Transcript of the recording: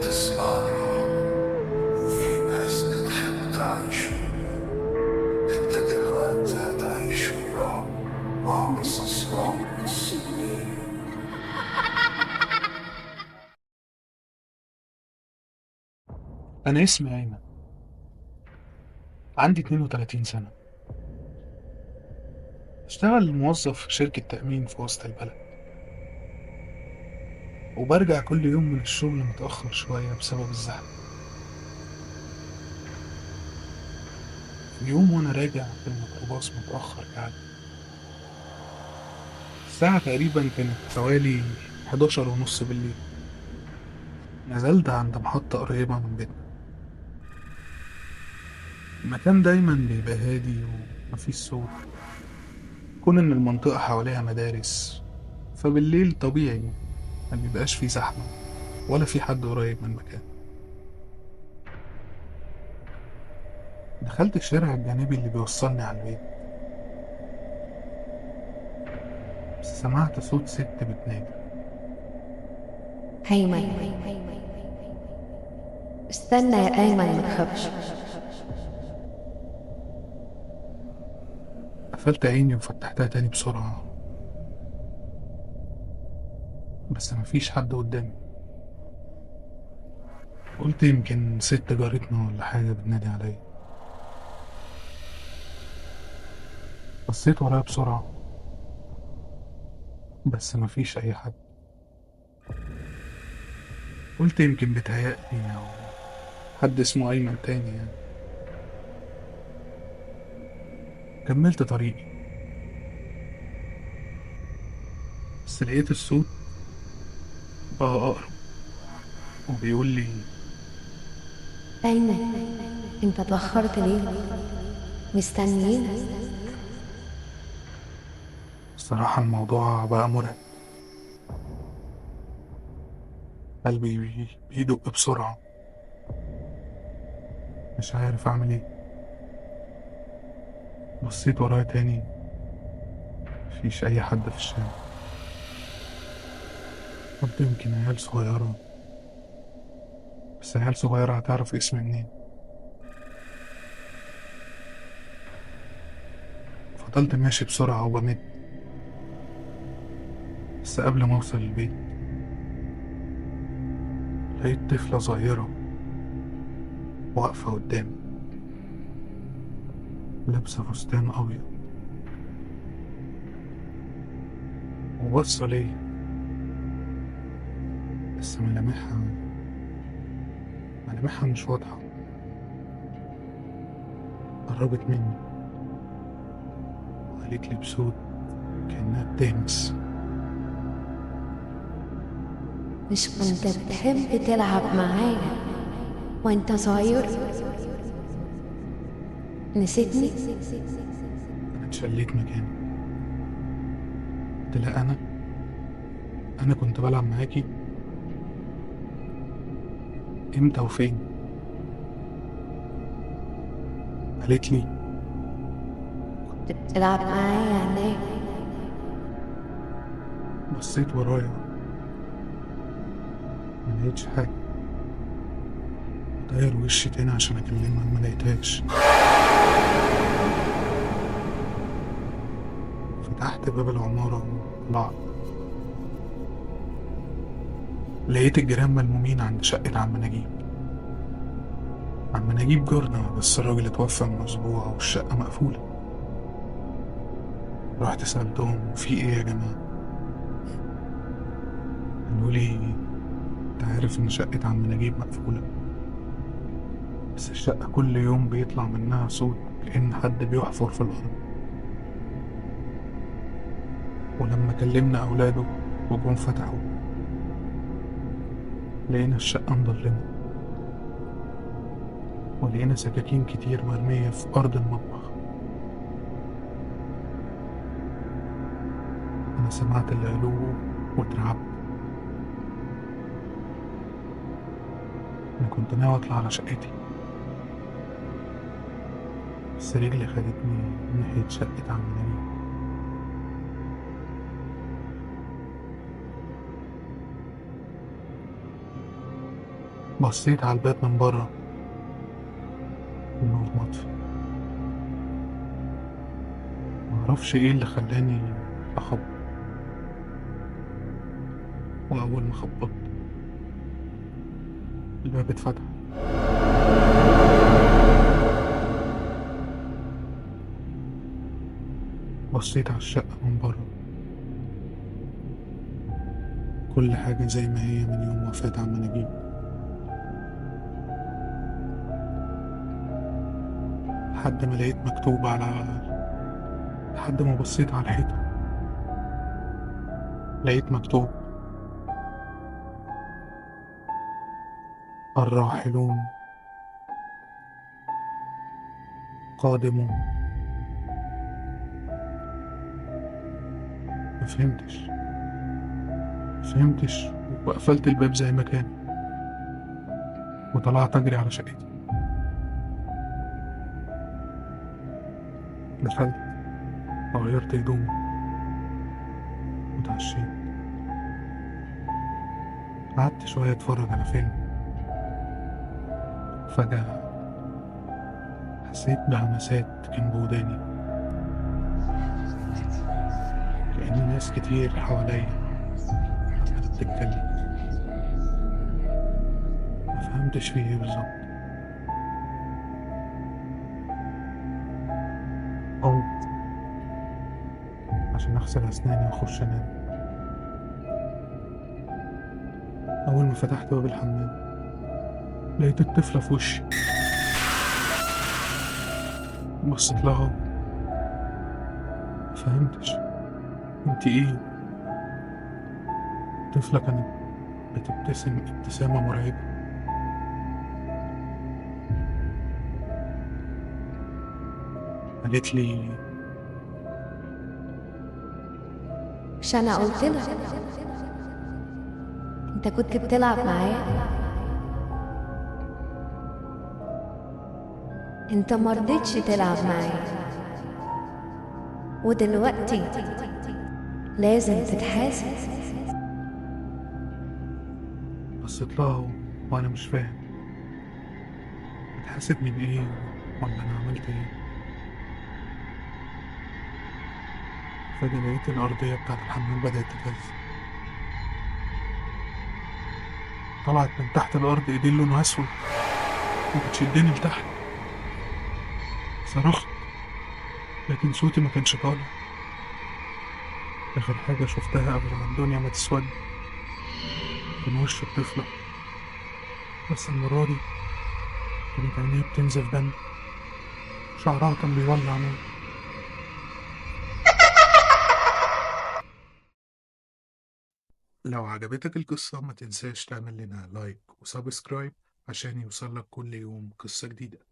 تسمع في ناس بتحب تعيش، انت دلوقتي هتعيش رعب، قصص رعب من السنين. أنا اسمي أيمن، عندي 32 سنة، بشتغل موظف في شركة تأمين في وسط البلد، وبرجع كل يوم من الشغل متأخر شوية بسبب الزحمة. في يوم وأنا راجع في الميكروباص متأخر يعني، الساعة تقريبا كانت حوالي 11:30 بالليل. نزلت عند محطة قريبة من بيتنا. المكان دايما بيبقى هادي ومفيش صوت، كون إن المنطقة حواليها مدارس، فبالليل طبيعي ما بيبقاش فيه زحمة ولا في حد قريب من المكان. دخلت الشارع الجانبي اللي بيوصلني على البيت، بس سمعت صوت ست بتنادي. أيمن، استنى يا أيمن ما تخافش. قفلت عيني وفتحتها تاني بسرعة، بس مفيش حد قدامي. قلت يمكن ست جارتنا ولا حاجة بتنادي عليا. بصيت ورايا بسرعة، بس مفيش أي حد. قلت يمكن بتهيألي أو حد اسمه أيمن تاني يعني. كملت طريقي، بس لقيت الصوت بقى أقرب وبيقول لي. أيمن، أنت اتأخرت ليه؟ مستنيينك. الصراحة الموضوع بقى مرعب، قلبي بيدق بسرعة، مش عارف أعمل إيه. بصيت ورايا تاني، مفيش أي حد في الشارع. قلت يمكن عيال صغيرة، بس عيال صغيرة هتعرف اسمي منين؟ فضلت ماشي بسرعة وبمد، بس قبل ما أوصل البيت لقيت طفلة صغيرة واقفة قدامي، لابسة فستان أبيض وبصة ليا، بس ملامحها مش واضحة. قربت مني وقالت لي بصوت كأنها بتهمس. مش كنت بتحب تلعب معايا وأنت صغير؟ نسيتني؟ أنا اتشليت مكاني، قلت لها أنا كنت بلعب معاكي؟ إمتى وفين؟ قالت لي. بتلعب معايا هناك. بصيت ورايا، ما لقيتش حاجة. داير وشي تاني عشان أكلمها، ما لقيتهاش. فتحت باب العمارة وطلعت، لقيت الجيران ملمومين عند شقة عم نجيب. عم نجيب جارنا، بس الراجل اتوفى من أسبوع والشقة مقفولة. رحت سألتهم في إيه يا جماعة؟ قالوا لي أنت عارف إن شقة عم نجيب مقفولة، بس الشقة كل يوم بيطلع منها صوت كأن حد بيحفر في الأرض. ولما كلمنا أولاده وجم فتحوا، لقينا الشقة مضلمة، ولقينا سكاكين كتير مرمية في أرض المطبخ. أنا سمعت اللي قالوه واترعبت. أنا كنت ناوي أطلع على شقتي، بس رجلي خدتني ناحية شقة عم نجيب. بصيت على الباب من بره، النور مطفي. معرفش ايه اللي خلاني اخبط، واول ما خبطت الباب اتفتح. بصيت على الشقة من بره، كل حاجة زي ما هي من يوم وفاة عم نجيب، لحد ما لقيت مكتوب لحد ما بصيت على الحيطة لقيت مكتوب: الراحلون قادمون. ما فهمتش وقفلت الباب زي ما كان، وطلعت أجري على شقتي. دخلت وغيرت هدومي واتعشيت. قعدت شوية أتفرج على فيلم. فجأة حسيت بهمسات جنب وداني، كأن ناس كتير حواليا عمالة بتتكلم. ما فهمتش فيه ايه بالظبط. قمت عشان أغسل أسناني وأخش أنام. أول ما فتحت باب الحمام لقيت الطفلة في وشي. بصيت لها، ما فهمتش انتي ايه. الطفلة كانت بتبتسم ابتسامة مرعبة. قالت لي: مش انا قلت لك انت كنت بتلعب معايا؟ انت مرضتش تلعب معايا، ودلوقتي لازم تتحاسب. بصيت لها وأنا مش فاهم اتحاسب من ايه ولا أنا عملت ايه. فجأة لقيت الأرضية بتاعت الحمام بدأت تتهز. طلعت من تحت الأرض إيدين لونها أسود وبتشدني لتحت. صرخت لكن صوتي ما كانش طالع. آخر حاجة شفتها قبل ما الدنيا ما تسود كان وش الطفلة، بس المرة دي كانت عينيها بتنزف دم، شعرها كان بيولع نور. لو عجبتك القصة ما تنساش تعمل لنا لايك وسبسكرايب عشان يوصلك كل يوم قصة جديدة.